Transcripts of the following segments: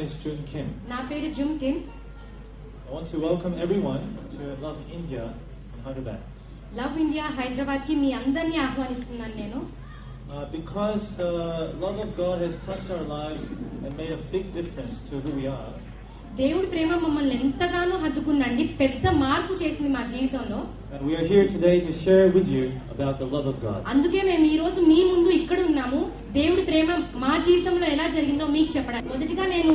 is Jun Kim. నా పేరు జుమ్ Kim. I want to welcome everyone to Love India in Hyderabad. Love India Hyderabad కి మీ అందరినీ ఆహ్వానిస్తున్నాను నేను. Because the love of God has touched our lives and made a big difference to who we are. దేవుడి ప్రేమ మమ్మల్ని ఎంతగానో హత్తుకుందండి, పెద్ద మార్పు చేసింది మా జీవితంలో. And we are here today to share with you about the love of God. అందుకే మేము ఈ రోజు మీ ముందు ఇక్కడ ఉన్నాము, దేవుడి ప్రేమ మా జీవితంలో ఎలా జరిగిందో మీకు చెప్పడానికి. మొదటిగా నేను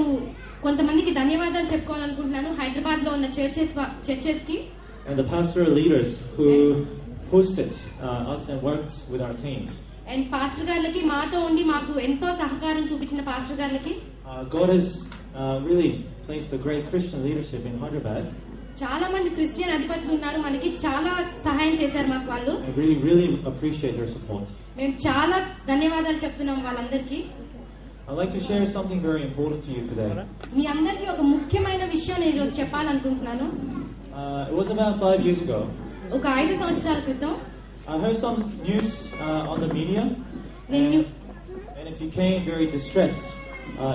కొంతమందికి ధన్యవాదాలు చెప్పుకోవాలనుకుంటున్నాను, హైదరాబాద్ లో ఉన్న చర్చెస్ కి And the pastoral leaders who hosted us and worked with our teams. And pastor గారికి, మాతో ఉండి మాకు ఎంతో సహకారం చూపించిన పాస్టర్ గారికి. God has really placed a great Christian leadership in Hyderabad. చాలా మంది క్రిస్టియన్ అధిపతులు ఉన్నారు, మనకి చాలా సహాయం చేశారు మాకు వాళ్ళు. I really appreciate their support. మేము చాలా ధన్యవాదాలు చెప్తున్నాం వాళ్ళందరికీ. I'd like to share something very important to you today. మీ అందరికీ ఒక ముఖ్యమైన విషయం నేను ఈరోజు చెప్పాలనుకుంటున్నాను. It was about 5 years ago. ఒక 5 సంవత్సరాల క్రితం I heard some news on the media, and it became very distressed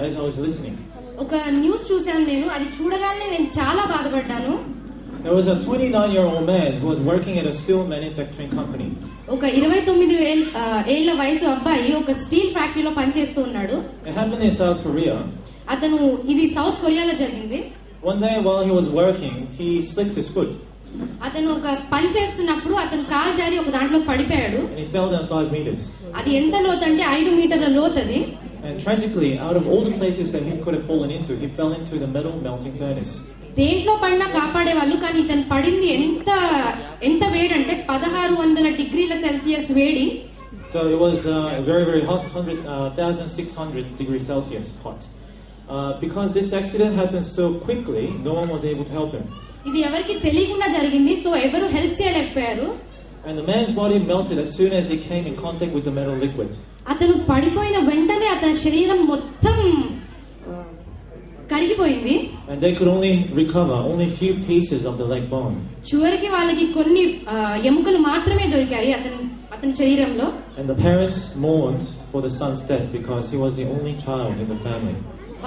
as I was listening. ఒక న్యూస్ చూశాను నేను, అది చూడగానే నేను చాలా బాధపడ్డాను. There was a 29-year-old man who was working at a steel manufacturing company. ఒక 29 ఏళ్ల వయసు అబ్బాయి ఒక స్టీల్ ఫ్యాక్టరీలో పనిచేస్తూ ఉన్నాడు. It happened in South Korea. అతను ఇది సౌత్ కొరియాలో జరిగింది. One day while he was working, he slipped his foot. అతను ఒక పని చేస్తున్నప్పుడు అతను కాలు జారి ఒక దాంట్లో పడిపోయాడు. And he fell down 5 meters. అది ఎంత లోతు అంటే 5 మీటర్ల లోతు అది. And tragically, out of all the places that he could have fallen into, he fell into the metal melting furnace. దేంట్లో పడినా కాపాడే వాళ్ళు, కానీ ఇతను పడింది ఎంత వేడి అంటే 1600 డిగ్రీల సెల్సియస్ వేడి. So it was very hot, 1600 degrees Celsius hot. Because this accident happened so quickly, no one was able to help him. ఇది ఎవరికి తెలియకుండా జరిగింది, సో ఎవరు హెల్ప్ చేయలేకపోయారు. And the man's body melted as soon as he came in contact with the metal liquid. అతను పడిపోయిన వెంటనే అతని శరీరం మొత్తం కరిగిపోయింది. And they could only recover only few pieces of the leg bone. చివరికి వాళ్ళకి కొన్ని ఎముకలు మాత్రమే దొరికాయి అతని శరీరంలో. And the parents mourned for the son's death because he was the only child in the family.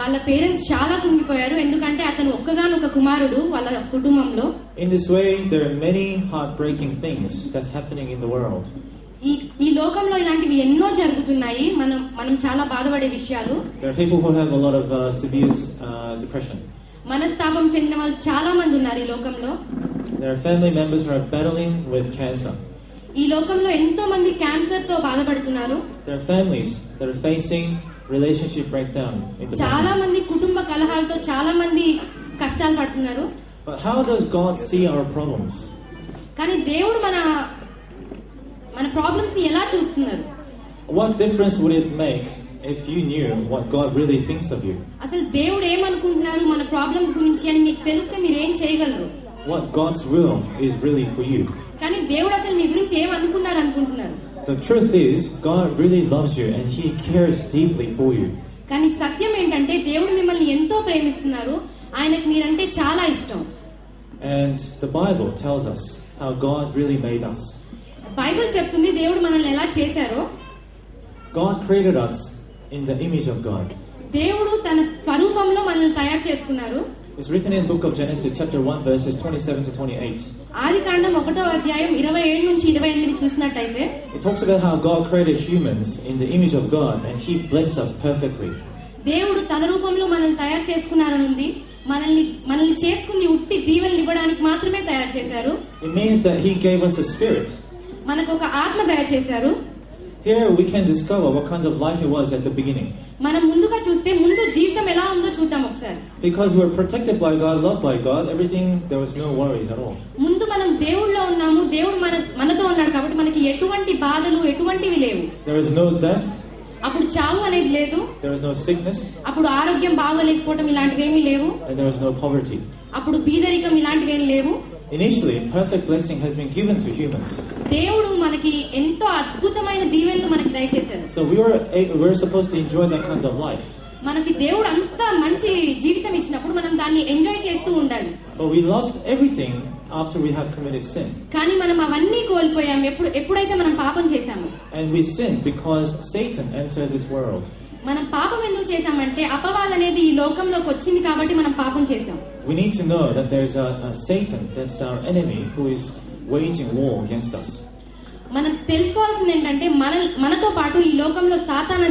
వాళ్ళ పేరెంట్స్ చాలా కుంగిపోయారు, ఎందుకంటే అతను ఒక్కగానొక్క కుమారుడు వాళ్ళ కుటుంబంలో. In this way, there are many heartbreaking things that's happening in the world. ఈ లోకంలో ఇలాంటివి ఎన్నో జరుగుతున్నాయి, మనం చాలా బాధపడే విషయాలు. There are people who have a lot of severe depression. మనస్తాపం చెందిన వాళ్ళు చాలా మంది ఉన్నారు ఈ లోకంలో. There are family members who are battling with cancer. ఈ లోకంలో ఎంతో మంది క్యాన్సర్ తో బాధపడుతున్నారు. There are families that are facing relationship breakdown in the చాలా family. మంది కుటుంబ కలహాలతో చాలా మంది కష్టాలు పడుతున్నారు. But how does God see our problems? కానీ దేవుడు మన ప్రాబ్లమ్స్ ని ఎలా చూస్తున్నారు? What difference would it make if you knew what God really thinks of you? అసలు దేవుడు ఏమనుకుంటున్నారు మన ప్రాబ్లమ్స్ గురించి అని మీకు తెలిస్తే మీరు ఏం చేయగలరు? What God's will is really for you. కానీ దేవుడు అసలు మీ గురించి ఏమనుకున్నారు అనుకుంటున్నారు? The truth is, God really loves you and He cares deeply for you. కానీ సత్యం ఏంటంటే దేవుడు మిమ్మల్ని ఎంతో ప్రేమిస్తున్నారు, ఆయనకు మీరంటే చాలా ఇష్టం. And the Bible tells us how God really made us. Bible చెప్తుంది దేవుడు మనల్ని ఎలా చేశారో. God created us in the image of God. దేవుడు తన స్వరూపంలో మనల్ని తయారు చేసుకున్నారు. It's written in the book of Genesis chapter 1 verses 27 to 28. ఆదికాండం 1వ అధ్యాయం 27 నుంచి 28 చూసినట్టయితే It talks about how God created humans in the image of God and He blessed us perfectly. దేవుడు తన రూపంలో మనల్ని తయారు చేసుకున్నారని ఉంది. మనల్ని చేసుకుంది ఉట్టి దీవెనలు ఇవ్వడానికి మాత్రమే తయారు చేశారు. It means that He gave us a spirit. మనకు ఒక ఆత్మ దయచేశారు. Here we can discover what kind of life it was at the beginning. మనం ముందుగా చూస్తే ముందు జీవితం ఎలా ఉందో చూద్దాం ఒకసారి. Because we were protected by God, loved by God, everything, there was no worries at all. ముందు మనం దేవుళ్ళలో ఉన్నాము, దేవుడు మనతో ఉన్నాడు కాబట్టి మనకి ఎటువంటి బాధలు ఎటువంటివి లేవు. There was no death. అప్పుడు చావు అనేది లేదు. There was no sickness. అప్పుడు ఆరోగ్యం బాగోలేకపోవడం ఇలాంటివేమీ లేవు. And there was no poverty. అప్పుడు బీదరికం ఇలాంటివేమీ లేవు. Initially, perfect blessing has been given to humans. దేవుడు మనకి ఎంతో అద్భుతమైన దీవెనలు మనకి దయచేశారు. So we were supposed to enjoy that kind of life. మనకి దేవుడు అంత మంచి జీవితం ఇచ్చినప్పుడు మనం దాన్ని ఎంజాయ్ చేస్తూ ఉండాలి. But we lost everything after we have committed sin. కానీ మనం అవన్నీ కోల్పోయాం ఎప్పుడైతే మనం పాపం చేశామో. And we sinned because Satan entered this world. మనం పాపం ఎందుకు చేశామంటే అపవాది అనేది ఈ లోకంలోకి వచ్చింది కాబట్టి మనం పాపం చేశాం. We need to know that there is a Satan, that's our enemy, who is waging war against us. మనం తెలుసుకోవాల్సింది ఏంటంటే మనతో పాటు ఈ లోకంలో సాతాన్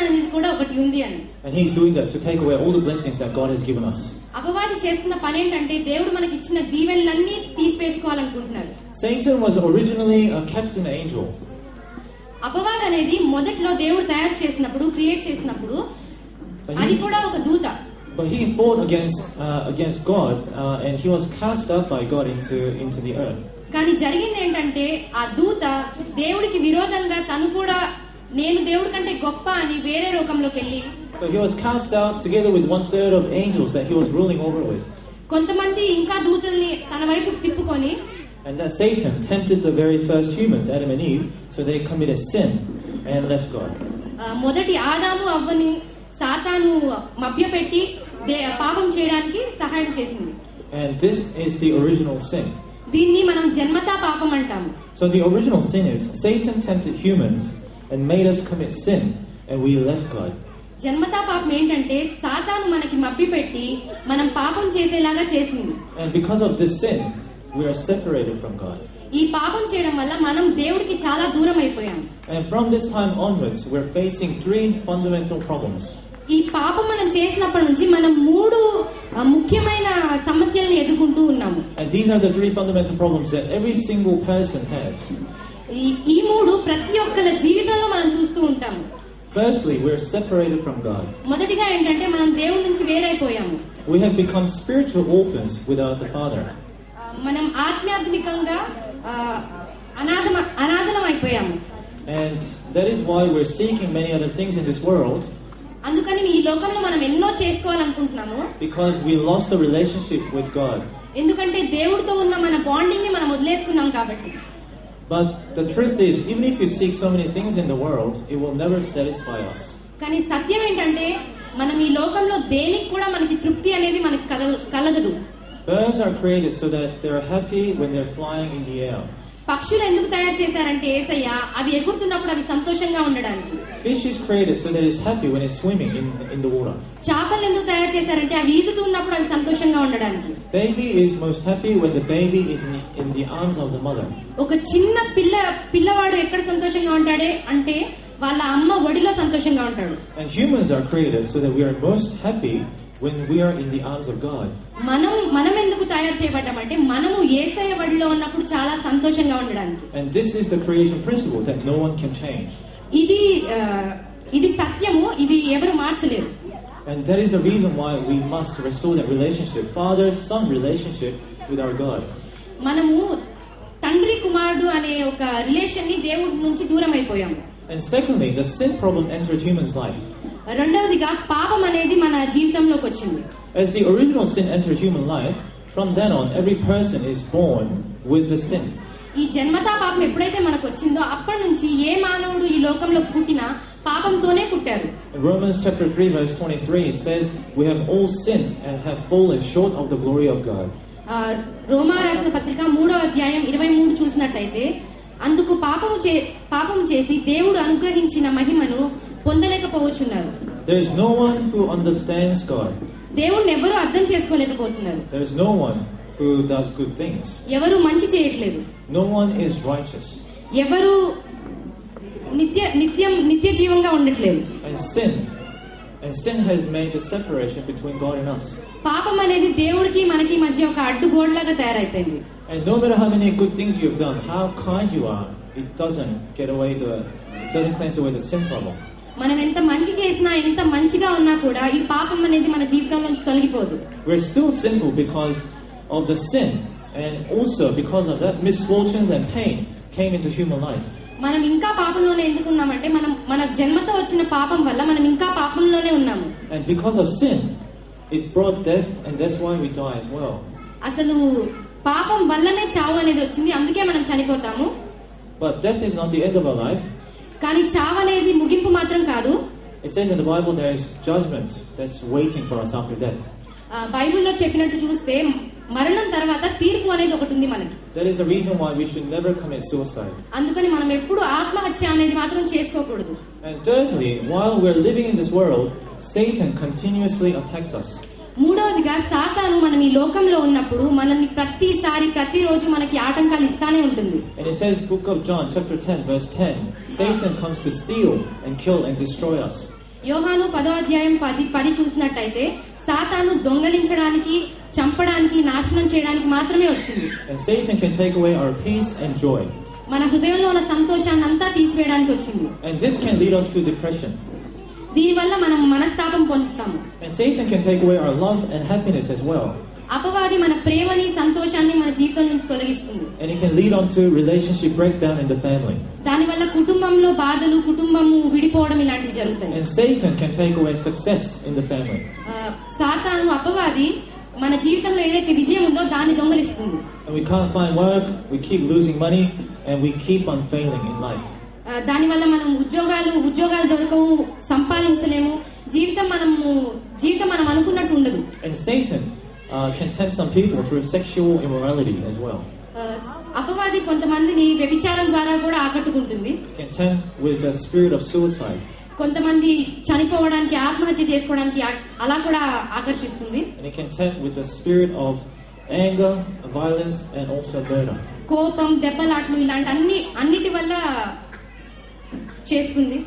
అనేది కూడా ఒకటి ఉంది అని. And he's doing that to take away all the blessings that God has given us. అపవాది చేస్తున్న పని ఏంటంటే దేవుడు మనకి ఇచ్చిన దీవెనలన్నీ తీసివేసుకోవాలనుకుంటున్నారు. Satan was originally a captain angel. అపవాది అనేది మొదట్లో దేవుడు తయారు చేసినప్పుడు, క్రియేట్ చేసినప్పుడు అది కూడా ఒక దూత. But he fought against God, and he was cast out by God into the earth. కానీ జరిగింది ఏంటంటే ఆ దూత దేవుడికి విరోధంగా తను కూడా నేను దేవుడి కంటే గొప్ప అని వేరే లోకంలోకి వెళ్ళి, so he was cast out together with 1/3 of angels that he was ruling over with. కొంతమంది ఇంకా దూతల్ని తన వైపు తిప్పుకొని, and that Satan tempted the very first humans, Adam and Eve, so they committed sin and left God. మొదటి ఆదాము అవ్వని సాతాను మభ్యపెట్టి పాపం చేయడానికి సహాయం చేసింది. And this is the original sin. దీన్ని మనం జన్మతా పాపం అంటాము. So the original sin is Satan tempted humans and made us commit sin, and we left God. జన్మతా పాపం ఏంటంటే సాతాను మనకి మభ్యపెట్టి మనం పాపం చేసేలాగా చేసింది. And because of this sin, we are separated from God. ఈ పాపం చేయడం వల్ల మనం దేవుడికి చాలా దూరం అయిపోయాం. And from this time onwards, we're facing 3 fundamental problems. ఈ పాపం మనం చేసినప్పటి నుంచి మనం 3 ముఖ్యమైన సమస్యలను ఎదుర్కొంటూ ఉన్నాము. And these are the 3 fundamental problems that every single person has. ఈ 3 ప్రతి ఒక్కల జీవితంలో మనం చూస్తూ ఉంటాము. Firstly, we're separated from God. మొదటిగా ఏంటంటే మనం దేవుడి నుంచి వేరైపోయాము. We have become spiritual orphans without the Father. మనం ఆధ్యాత్మికంగా అనాథలం అయిపోయాము. And that is why we're seeking many other things in this world. అందుకని ఈ లోకంలో మనం ఎన్నో చేసుకోవాలనుకుంటున్నాము. Because we lost the relationship with God. ఎందుకంటే దేవుడితో ఉన్న మన బాండింగ్ ని మనం వదిలేసుకున్నాం కాబట్టి. But the truth is, even if you seek so many things in the world, it will never satisfy us. కానీ సత్యం ఏంటంటే మనం ఈ లోకంలో దేనికి కూడా మనకి తృప్తి అనేది మనకి కలగదు. Birds are created so that they're happy when they're flying in the air. పక్షులు ఎందుకు తయారు చేశారంటే యేసయ్య అవి ఎగురుతున్నప్పుడు అవి సంతోషంగా ఉండడానికి. Fish is created so that it's happy when it's swimming in the water. చేపలు ఎందుకు తయారు చేశారంటే అవి ఈదుతున్నప్పుడు అవి సంతోషంగా ఉండడానికి. Baby is most happy when the baby is in the arms of the mother. ఒక చిన్న పిల్లవాడు ఎక్కడ సంతోషంగా ఉంటాడే అంటే వాళ్ళ అమ్మ ఒడిలో సంతోషంగా ఉంటాడు. And humans are created so that we are most happy when we are in the arms of God. మనం ఎందుకు తయారు చేయబడ్డామంటే మనము యేసయ్య ఒడిలో ఉన్నప్పుడు చాలా సంతోషంగా ఉండడానికి. And this is the creation principle that no one can change. ఇది సత్యము, ఇది ఎవరు మార్చలేరు. And that is the reason why we must restore that relationship, father-son relationship with our God. మనము తండ్రి కుమారుడు అనే ఒక రిలేషన్ ని దేవుడి నుంచి దూరం అయిపోయాము. And secondly, the sin problem entered human's life. రెండవదిగా పాపం అనేది మన జీవితంలోకి వచ్చింది. As the original sin entered human life, from then on every person is born with the sin. ఈ జన్మతా పాపం ఎప్పుడైతే మనకు వచ్చిందో అప్పటి నుంచి ఏ మానవుడు ఈ లోకంలో పుట్టినా పాపంతోనే పుట్టారు. Romans chapter 3 verse 23 says, "We have all sinned and have fallen short of the glory of God." రోమా రాసిన పత్రిక 3వ అధ్యాయం 23 చూసినట్లయితే అందుకు పాపం చేసి దేవుడు అనుగ్రహించిన మహిమను పొందలేకపోవచ్చున్నారు. There is no one who understands God. దేవుణ్ణి ఎవరు అర్థం చేసుకోలేకపోతున్నారు. There is no one who does good things. ఎవరు మంచి చేయట్లేదు. No one is righteous. ఎవరు నిత్య జీవంగా ఉండట్లేదు. And sin has made the separation between God and us. పాపం అనేది దేవుడికి మనకి మధ్య ఒక అడ్డుగోడలాగా తయారైపోయింది. And no matter how many good things you have done, how kind you are, it doesn't cleanse away the sin problem. మనం ఎంత మంచి చేసినా ఎంత మంచిగా ఉన్నా కూడా ఈ పాపం అనేది మన జీవితంలో నుంచి తొలగిపోదు. We're still sinful because of the sin, and also because of that misfortunes and pain came into human life. మనం ఇంకా పాపంలోనే ఎందుకున్నామంటే మన జన్మతో వచ్చిన పాపం వల్ల మనం ఇంకా పాపంలోనే ఉన్నాము. And because of sin, it brought death, and that's why we die as well. అసలు పాపం వల్లనే చావు అనేది వచ్చింది, అందుకే మనం చనిపోతాము. But death is not the end of our life. కానీ చావు అనేది ముగింపు మాత్రం కాదు. It says in the Bible there is judgment that's waiting for us after death. బైబిల్లో చెప్పినట్టు చూస్తే మరణం తర్వాత తీర్పు అనేది ఒకటి ఉంది మనకి. That is the reason why we should never commit suicide. అందుకని మనం ఎప్పుడు ఆత్మహత్య అనేది మాత్రం చేసుకోకూడదు. And thirdly, while we're living in this world, Satan continuously attacks us. మూడవదిగా సాతాను మనం ఈ లోకంలో ఉన్నప్పుడు మనల్ని ప్రతిరోజు మనకి ఆటంకాలు ఇస్తానే ఉంటుంది. And it says, book of John chapter 10 verse 10, Satan comes to steal and kill and destroy us. యోహాను 10వ అధ్యాయం 10 చూసినట్టయితే సాతాను దొంగలించడానికి, చంపడానికి, నాశనం చేయడానికి మాత్రమే వచ్చింది. And Satan can take away our peace and joy. మన హృదయంలో ఉన్న సంతోషాన్ని అంతా తీసివేయడానికి వచ్చింది. And this can lead us to depression. దీనివల్ల మనం మనస్తాపం పొందుతాము. And Satan can take away our love and happiness as well. అపవాది మన ప్రేమని, సంతోషాన్ని మన జీవితం నుంచి తొలగిస్తుంది. And it can lead on to relationship breakdown in the family. దానివల్ల కుటుంబంలో బాధలు, కుటుంబము విడిపోవడం ఇలాంటివి జరుగుతాయి. And Satan can take away success in the family. సాతాను, అపవాది మన జీవితంలో ఏదైతే విజయం ఉందో దాన్ని దొంగలిస్తుంది. And we can't find work, we keep losing money, and we keep on failing in life. దానివల్ల మనం ఉద్యోగాలు దొరకవు, సంపాదించలేము, జీవితం మనం అనుకున్నట్టు ఉండదు. And Satan can tempt some people through sexual immorality as well. అపవాది కొంతమందిని వ్యభిచారం ద్వారా కూడా ఆకట్టుకుంటుంది. Can tempt with the spirit of suicide. కొంతమంది చనిపోవడానికి, ఆత్మహత్య చేసుకోవడానికి అలా కూడా ఆకర్షిస్తుంది. And it can tempt with the spirit of anger, violence, and also murder. కోపం, దెబ్బలాట్లు ఇలాంటి అన్నిటి వల్ల చేస్తుంది.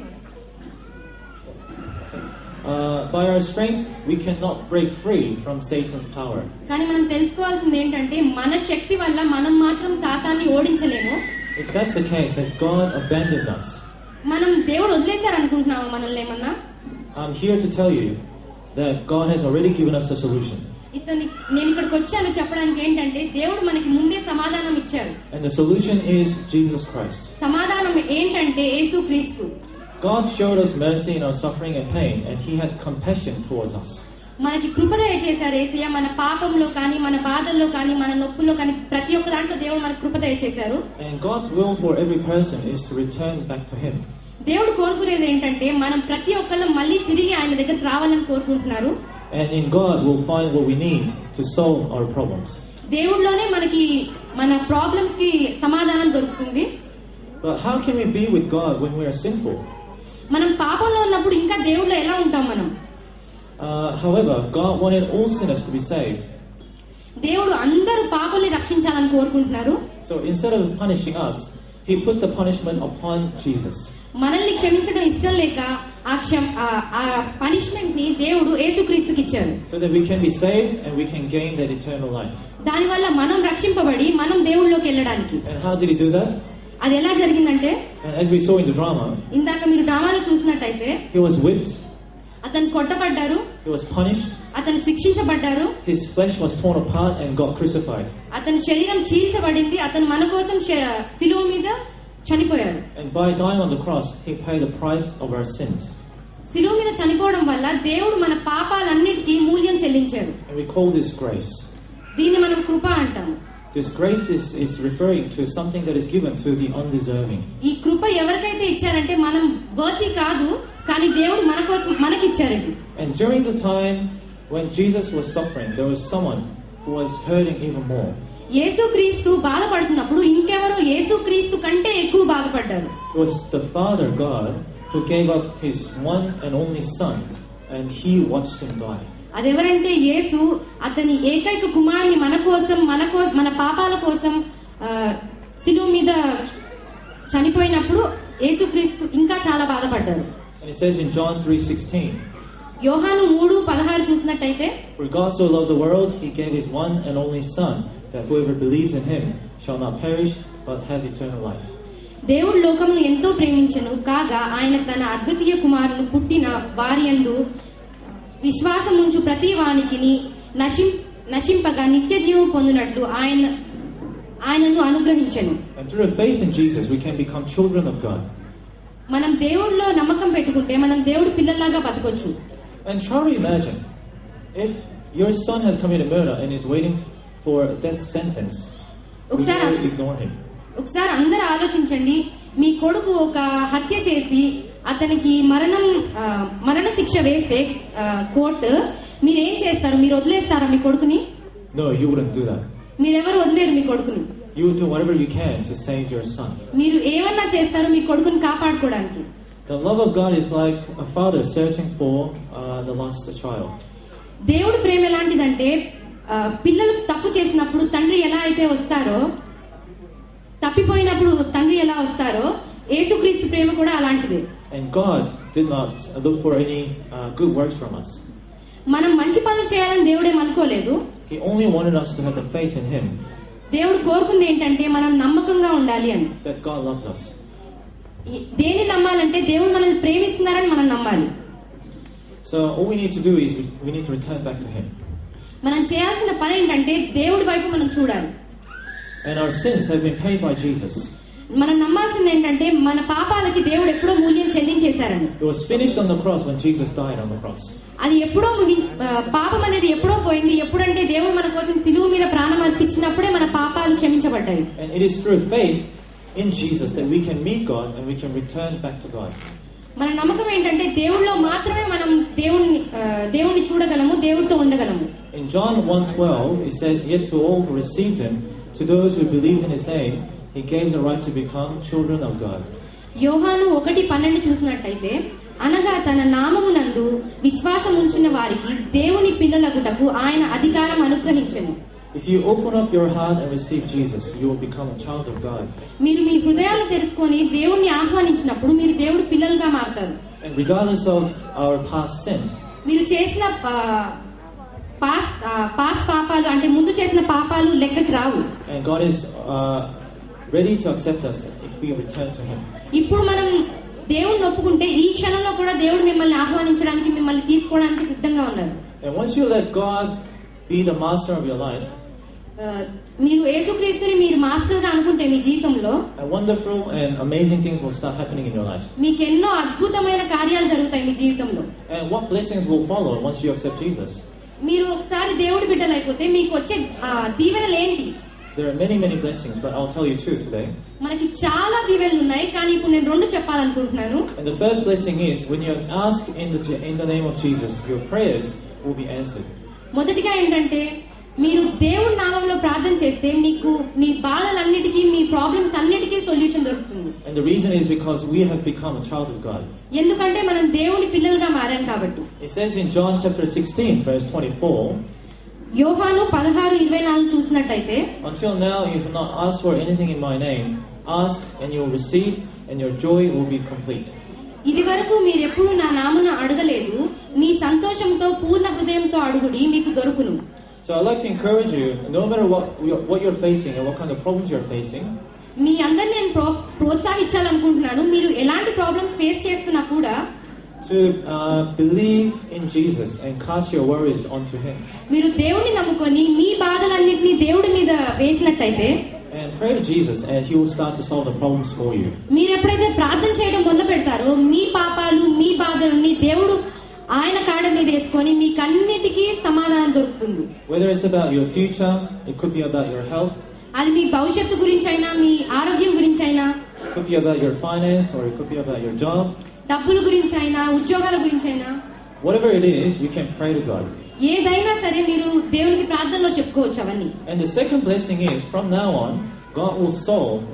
By our strength, we cannot break free from Satan's power. కానీ మనం తెలుసుకోవాల్సింది ఏంటంటే మన శక్తి వల్ల మనం మాత్రం సాతాన్ని ఓడించలేము. If that's the case, has God abandoned us? మనం దేవుడు వదిలేశారు అనుకుంటున్నాము మనల్ని ఏమన్నా? I'm here to tell you that God has already given us a solution. నేను ఇక్కడికి వచ్చాను చెప్పడానికి ఏంటంటే దేవుడు మనకి ముందే సమాధానం ఇచ్చారు. And the solution is Jesus Christ. సమాధానం ఏంటంటే యేసుక్రీస్తు. God showed us mercy in our suffering and pain, and He had compassion towards us. మనకి కృప దయచేశారు యేసయ్య. మన పాపంలో కానీ, మన బాధల్లో కానీ, మన నొప్పుల్లో కానీ ప్రతి ఒక్క దాంట్లో దేవుడు మనకు కృప దయచేశారు. And God's will for every person is to return back to Him. దేవుడు కోరుకునేది ఏంటంటే మనం ప్రతి ఒక్కళ్ళం మళ్ళీ తిరిగి ఆయన దగ్గరికి రావాలని కోరుకుంటున్నారు. And in God we'll find what we need to solve our problems. దేవుడిలోనే మనకి మన ప్రాబ్లమ్స్ కి సమాధానం దొరుకుతుంది. But how can we be with God when we are sinful? మనం పాపంలో ఉన్నప్పుడు ఇంకా దేవుడిలో ఎలా ఉంటాం మనం? However, God wanted all sinners to be saved. దేవుడు అందరూ పాపుల్ని రక్షించాలని కోరుకుంటున్నారు. So instead of punishing us, He put the punishment upon Jesus. మనల్ని క్షమించడం ఇష్టం లేక ఆ పనిష్మెంట్ ని దేవుడు యేసుక్రీస్తుకి ఇచ్చారు. So that we can be saved and we can gain that eternal life. దానివల్ల మనం రక్షింపబడి మనం దేవుళ్ళలోకి వెళ్ళడానికి. And how did He do that? అది ఎలా జరిగిందంటే, and as we saw in the drama, ఇందాక మీరు డ్రామాలో చూసినట్టయితే He was whipped. అతను కొట్టబడ్డారు. He was punished. అతను శిక్షించబడ్డారు. His flesh was torn apart and got crucified. అతని శరీరం చీల్చబడింది. అతను మన కోసం శిలువ మీద చనిపోయారు. And by dying on the cross, He paid the price of our sins. శిలువ మీద చనిపోవడం వల్ల దేవుడు మన పాపాలన్నిటికీ మూల్యం చెల్లించారు. And we call this grace. దీన్ని మనం కృప అంటాము. This grace is referring to something that is given to the undeserving. ఈ కృప ఎవరికైతే ఇచ్చారంటే మనం వర్తి కాదు, కానీ దేవుడు మన కోసం మనకిచ్చారు. And during the time when Jesus was suffering, there was someone who was hurting even more. యేసుక్రీస్తు బాధపడుతున్నప్పుడు ఇంకెవరో యేసుక్రీస్తు కంటే ఎక్కువ బాధపడ్డారు. It was the Father God who gave up His one and only Son, and He watched Him die. అదెవరంటే యేసు అతని ఏకైక కుమారుని మన పాపాల కోసం శిలువ మీద చనిపోయినప్పుడు యేసుక్రీస్తు ఇంకా చాలా బాధపడ్డారు. And it says in John 3:16, యోహాను 3:16 చూసినట్టయితే, For God so loved the world, He gave His one and only Son, that whoever believes in Him shall not perish but have eternal life. దేవుడు లోకమును ఎంతో ప్రేమించెను కాగా ఆయన తన అద్వితీయ కుమారుని పుట్టిన వారియందు విశ్వాసం ఉంచు ప్రతి వానికిని నశింపగా నిత్య జీవం పొందినట్లు ఆయనను అనుగ్రహించెను. And through faith in Jesus, we can become children of God. మనం దేవుడిలో నమ్మకం పెట్టుకుంటే మనం దేవుడి పిల్లల్లాగా బతకొచ్చు. And try to imagine if your son has committed murder and is waiting for a death sentence. Would you ignore him? ఒకసారి అందరూ ఆలోచించండి, మీ కొడుకు ఒక హత్య చేసి అతనికి మరణ శిక్ష వేస్తే కోర్టు, మీరేం చేస్తారు? మీరు వదిలేస్తారా మీ కొడుకుని? No, you wouldn't do that. మీరెవరు వదిలేరు మీ కొడుకుని. You would do whatever you can to save your son. మీరు ఏమన్నా చేస్తారు మీ కొడుకుని కాపాడుకోవడానికి. The love of God is like a father searching for the lost child. దేవుడి ప్రేమ ఎలాంటిదంటే పిల్లలు తప్పు చేసినప్పుడు తండ్రి ఎలా అయితే వస్తారో, తప్పిపోయినప్పుడు తండ్రి ఎలా వస్తారో, యేసుక్రీస్తు ప్రేమ కూడా అలాంటిదే. And God did not look for any good works from us. మనం మంచి పనులు చేయాలని దేవుడేం అనుకోలేదు. He only wanted us to have the faith in Him. దేవుడు కోరుకుంది ఏంటంటే మనం నమ్మకంగా ఉండాలి అని. That God loves us. దేని నమ్మాలంటే దేవుడు మనల్ని ప్రేమిస్తున్నారని మనం నమ్మాలి. So all we need to do is we need to return back to Him. మనం చేయాల్సిన పని ఏంటంటే దేవుడి వైపు మనం చూడాలి. And our sins have been paid by Jesus. మనం నమ్మాల్సింది ఏంటంటే మన పాపాలకి దేవుడు ఎప్పుడో మూల్యం చెల్లించేశారని. It was finished on the cross when Jesus died on the cross. అది ఎప్పుడో పాపం అనేది ఎప్పుడో పోయింది. ఎప్పుడంటే దేవుడు మన కోసం సిలువ మీద ప్రాణం అర్పించినప్పుడే మన పాపాలు క్షమించబడ్డాయి. And it is through faith in Jesus that we can meet God and we can return back to God. మన నమ్మకం ఏంటంటే దేవుడిలో మాత్రమే మనం దేవుణ్ణి చూడగలము, దేవుడితో ఉండగలము. In John 1:12 it says, "Yet to all who received Him, to those who believed in His name, He gave the right to become children of God." యోహాను 1:12 చూసినట్టయితే, అనగా తన నామమునందు విశ్వాసం ఉంచిన వారికి దేవుని పిల్లలగుటకు ఆయన అధికారం అనుగ్రహించెను. If you open up your heart and receive Jesus, you will become a child of God. మీరు మీ హృదయాలను తెరుచుకొని దేవుణ్ణి ఆహ్వానించినప్పుడు మీరు దేవుడి పిల్లలుగా మారతారు. And regardless of our past sins, మీరు చేసిన పాస్ పాపాలు అంటే ముందు చేసిన పాపాలు లెక్కకు రావు. and God is ready to accept us if we return to Him. ఇప్పుడు మనం దేవుణ్ణి ఒప్పుకుంటే ఈ క్షణంలో కూడా దేవుడు మిమ్మల్ని ఆహ్వానించడానికి, మిమ్మల్ని తీసుకోవడానికి సిద్ధంగా ఉన్నారు. And once you let God be the master of your life, మీరు యేసుక్రీస్తుని మీరు మాస్టర్ గా అనుకుంటే మీ జీవితంలో wonderful and amazing things will start happening in your life. మీకు ఎన్నో అద్భుతమైన కార్యాలు జరుగుతాయి మీ జీవితంలో. And what blessings will follow once you accept Jesus? మీరు ఒకసారి దేవుడి బిడ్డలైపోతే మీకు వచ్చే దీవెనలు ఏంటి? There are many blessings, but I'll tell you two today. మనకి చాలా దీవెనలు ఉన్నాయి, కానీ ఇప్పుడు నేను రెండు చెప్పాలనుకుంటున్నాను. And the first blessing is when you ask in the name of Jesus, your prayers will be answered. మొదటిగా ఏంటంటే మీరు దేవుడి నామంలో ప్రార్థన చేస్తే మీకు మీ బాధలన్నిటికీ, మీ ప్రాబ్లమ్స్ అన్నిటికీ సొల్యూషన్ దొరుకుతుంది. And the reason is because we have become a child of God. ఎందుకంటే మనం దేవుని పిల్లలుగా మారాం కాబట్టి. It says in John chapter 16 verse 24, యోహాను 16:24 చూసినట్టయితే, until now you have not asked for anything in my name, ask and you will receive and your joy will be complete. ఇది వరకు మీరెప్పుడు నా నామమున అడగలేదు, మీ సంతోషంతో పూర్ణ హృదయంతో అడుగుడి, మీకు దొరుకును. So I'd like to encourage you, no matter what you're facing and what kind of problems you're facing, మీ అందరిని నేను ప్రోత్సహించాలనుకుంటున్నాను. మీరు ఎలాంటి ప్రాబ్లమ్స్ ఫేస్ చేస్తున్నా కూడా to believe in Jesus and cast your worries onto Him. మీరు దేవుణ్ణి నమ్ముకొని మీ బాధలన్నిటిని దేవుడి మీద వేసినట్టయితే and pray to Jesus and He will start to solve the problems for you. మీరు ఎప్పుడైతే ప్రార్థన చేయడం మొదలు పెడతారో మీ పాపాలు, మీ బాధలన్నీ దేవుడు ఆయన కాడ మీద వేసుకొని మీకు అన్నిటికీ సమాధానం దొరుకుతుంది. Whether it's about your future, it could be about your health. అది మీ భవిష్యత్తు గురించి అయినా, మీ ఆరోగ్యం గురించి అయినా, it could be about your finance or it could be about your job. డబ్బుల గురించి అయినా, ఉద్యోగాల గురించి అయినా, whatever it is, you can pray to God. ఏదైనా సరే మీరు దేవునికి ప్రార్థనలో చెప్పుకోవచ్చు అవన్నీ. And the second blessing is from now on God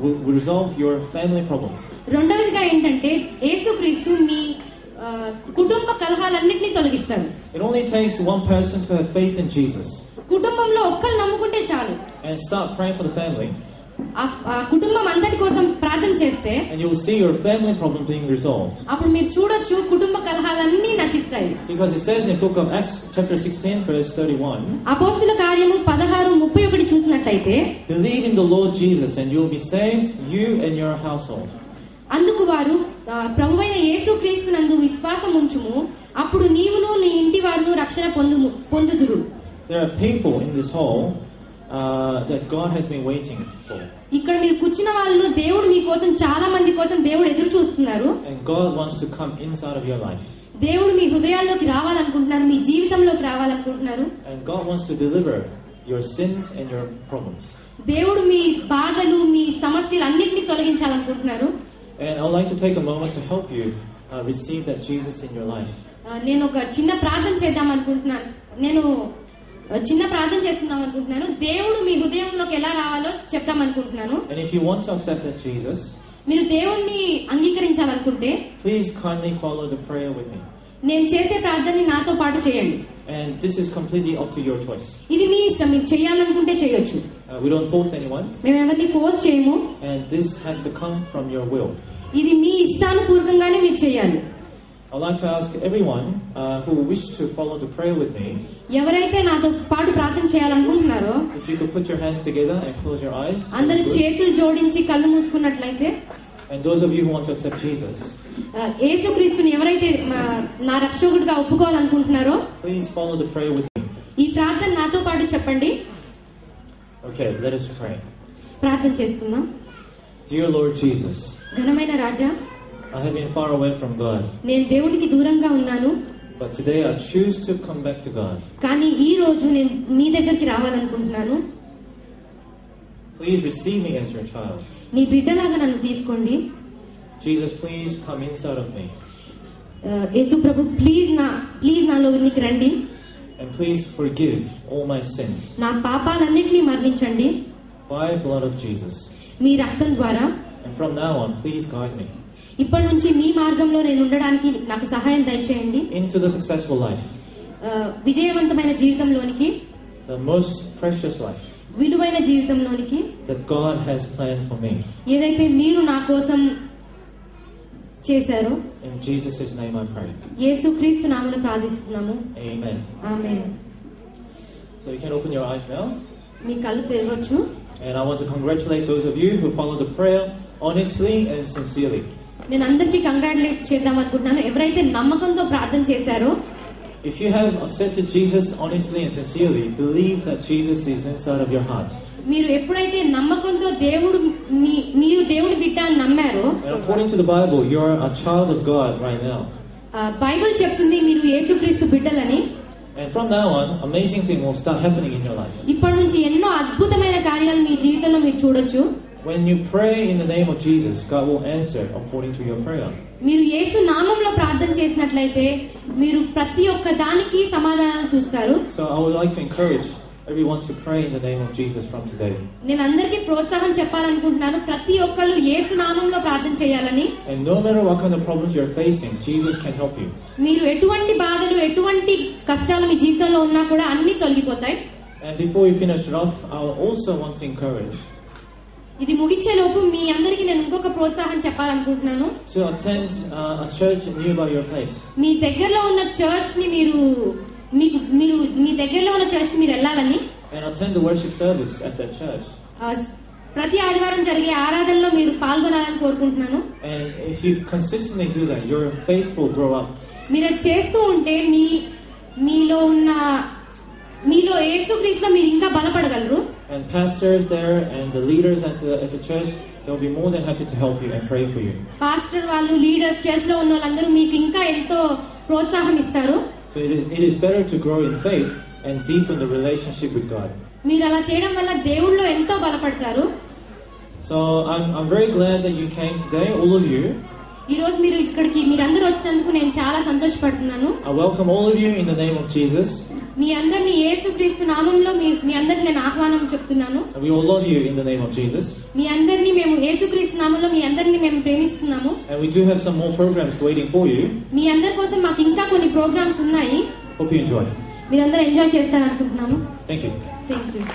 will resolve your family problems. రెండవదిగా ఏంటంటే యేసుక్రీస్తు మీ కుటుంబ కలహాలన్నిటిని తొలగిస్తారు. It only takes one person to have faith in Jesus. కుటుంబంలో ఒక్కరు నమ్ముకుంటే చాలు. And start praying for the family. ఆ కుటుంబం అందరి కోసం ప్రార్థన చేస్తే and you will see your family problem being resolved. అప్పుడు మీరు చూడొచ్చు కుటుంబ కలహాలన్నీ నశిస్తాయి. Because it says in book of Acts chapter 16 verse 31, అపోస్తల కార్యము 16:31 చూసినట్టయితే, believe in the Lord Jesus and you will be saved, you and your household. అందుకు వారు ప్రభువైన యేసుక్రీస్తునందు విశ్వాసం ఉంచుము, అప్పుడు నీవును నీ ఇంటి వారును రక్షణ పొందుదురు. There are people in this hall that God has been waiting for. ఇక్కడ మీరు కూర్చున్న వాళ్ళు దేవుడు మీ కోసం, చాలా మంది కోసం దేవుడు ఎదురు చూస్తున్నారు. And God wants to come inside of your life. దేవుడు మీ హృదయాల్లోకి రావాలనుకుంటున్నారు, మీ జీవితంలోకి రావాలనుకుంటున్నారు. And God wants to deliver your sins and your problems. దేవుడు మీ బాధలు, మీ సమస్యలు అన్నిటిని తొలగించాలనుకుంటున్నారు. And I would like to take a moment to help you receive that Jesus in your life. నేను ఒక చిన్న ప్రార్థన చేద్దాం అనుకుంటున్నాను. నేను చిన్న ప్రార్థన చేస్తున్నాం అనుకుంటున్నాను. దేవుడు మీ హృదయంలోకి ఎలా రావాలో చెప్తాం అనుకుంటున్నాను. And if you want to accept that Jesus, మీరు దేవుణ్ణి అంగీకరించాలనుకుంటే please kindly follow the prayer with me. నేను చేసే ప్రార్థనని నాతో పాటు చేయండి. And this is completely up to your choice. ఇది మీ ఇష్టం, మీరు చేయాలనుకుంటే చేయొచ్చు. We don't force anyone. మేము ఎవరిని ఫోర్స్ చేయము. And this has to come from your will. ఇది మీ ఇష్టానుపూర్వకంగానే మీరు చేయాలి. I'd like to ask everyone who wish to follow the prayer with me, ఎవరైతే నాతో పాటు ప్రార్థన చేయాలనుకుంటున్నారో if you could put your hands together and close your eyes. అందరూ చేతులు జోడించి కళ్ళు మూసుకున్నట్లయితే, and those of you who want to accept Jesus, యేసుక్రీస్తుని ఎవరైతే నా రక్షకుడిగా ఒప్పుకోవాలనుకుంటున్నారో please follow the prayer with me. ఈ ప్రార్థన నాతో పాటు చెప్పండి. Okay, let us pray. ప్రార్థన చేసుకుందాం. Dear Lord Jesus, ఘనమైన రాజా, I have been far away from God, నేను దేవునికి దూరంగా ఉన్నాను. but today I choose to come back to God. కానీ ఈ రోజు నేను మీ దగ్గరికి రావాలనుకుంటున్నాను. Please receive me as your child. నీ బిడ్డలాగా నన్ను తీసుకోండి. Jesus, please come inside of me. Yesu ప్రభు, ప్లీజ్ నాలోనికి రండి. And please forgive all my sins నా పాపాలన్నిటినీ మన్నించండి by the blood of Jesus. మీ రక్తం ద్వారా. And from now on, please guide me ఇప్పటి నుంచి మీ మార్గంలో నేను ఉండడానికి నాకు సహాయం దయచేయండి. into the successful life, విజయవంతమైన జీవితంలోనికి, the most precious life విలువైన జీవితంలోనికి that God has planned for me. ఏదైతే మీరు నా కోసం చేశారో. In Jesus' name I pray. యేసుక్రీస్తు నామమున ప్రార్థిస్తున్నాము. Amen. Amen. So you can open your eyes now. మీ కళ్ళు తెరవచ్చు. And I want to congratulate those of you who follow the prayer honestly and sincerely. నేను అందరికీ కంగ్రాచులేట్ చేద్దాం అనుకుంటున్నాను ఎవరైతే నమ్మకంతో ప్రార్థన చేశారో. If you have accepted Jesus honestly and sincerely, believe that Jesus is inside of your heart. మీరు ఎప్పుడైతే నమ్మకంతో మీరు దేవుని బిడ్డ అని నమ్మారో, and according to the Bible, you are a child of God right now. Bible చెప్తుంది మీరు యేసుక్రీస్తు బిడ్డలని. And from now on, amazing things will start happening in your life. ఇప్పటి నుంచి ఎన్నో అద్భుతమైన కార్యాలు మీ జీవితంలో మీరు చూడొచ్చు. When you pray in the name of Jesus, God will answer according to your prayer. మీరు యేసు నామములో ప్రార్థన చేసినట్లయితే మీరు ప్రతి ఒక్క దానికి సమాధానాలు చూస్తారు. So I would like to encourage everyone to pray in the name of Jesus from today. నేను అందరికీ ప్రోత్సాహం చెప్పాలనుకుంటున్నాను, ప్రతి ఒక్కరు యేసు నామములో ప్రార్థన చేయాలని. And no matter what kind of problems you're facing, Jesus can help you. మీరు ఎటువంటి బాధలు, ఎటువంటి కష్టాలు మీ జీవితంలో ఉన్నా కూడా అన్ని తొలగిపోతాయి. And before we finish it off, I also want to encourage ఇది ముగించే లోపు మీ అందరికీ నేను ఇంకొక ప్రోత్సాహం చెప్పాలనుకుంటున్నాను. to attend a church nearby your place. మీ దగ్గరలో ఉన్న చర్చ్ ని మీరు మీ దగ్గరలో ఉన్న చర్చ్ కి మీరు వెళ్ళాలని. And attend the worship service at that church. ప్రతి ఆదివారం జరిగే ఆరాధనలో మీరు పాల్గొనాలని కోరుకుంటున్నాను. And if you consistently do that, your faith will grow up. మీరు చేస్తూ ఉంటే మీలో యేసుక్రీస్తులో మీరు ఇంకా బలపడగలరు. And pastors there and the leaders at the church, they'll be more than happy to help you and pray for you. Pastor వాళ్ళు, leaders, church లో ఉన్న వాళ్ళందరూ మీకు ఇంకా ఎంతో ప్రోత్సాహం ఇస్తారు. So it is better to grow in faith and deepen the relationship with God. మీరు అలా చేయడం వల్ల దేవుళ్ళో ఎంతో బలపడతారు. So I'm very glad that you came today, all of you. ఈ రోజు మీరందరూ వచ్చినందుకు నేను చాలా సంతోషపడుతున్నాను. I welcome all of you in the name of Jesus. మీ అందరిని యేసుక్రీస్తు నామములో మీ అందరికి నేను ఆహ్వానం చెప్తున్నాను. We all love you in the name of Jesus. మీ అందరిని మేము యేసుక్రీస్తు నామములో మీ అందరిని మేము ప్రేమిస్తున్నాము. And we do have some more programs waiting for you. మీ అందరి కోసం మాకు ఇంకా కొన్ని ప్రోగ్రామ్స్ ఉన్నాయి. Hope you enjoy. మీరందరూ enjoy చేస్తారనుకుంటున్నాము. Thank you. Thank you.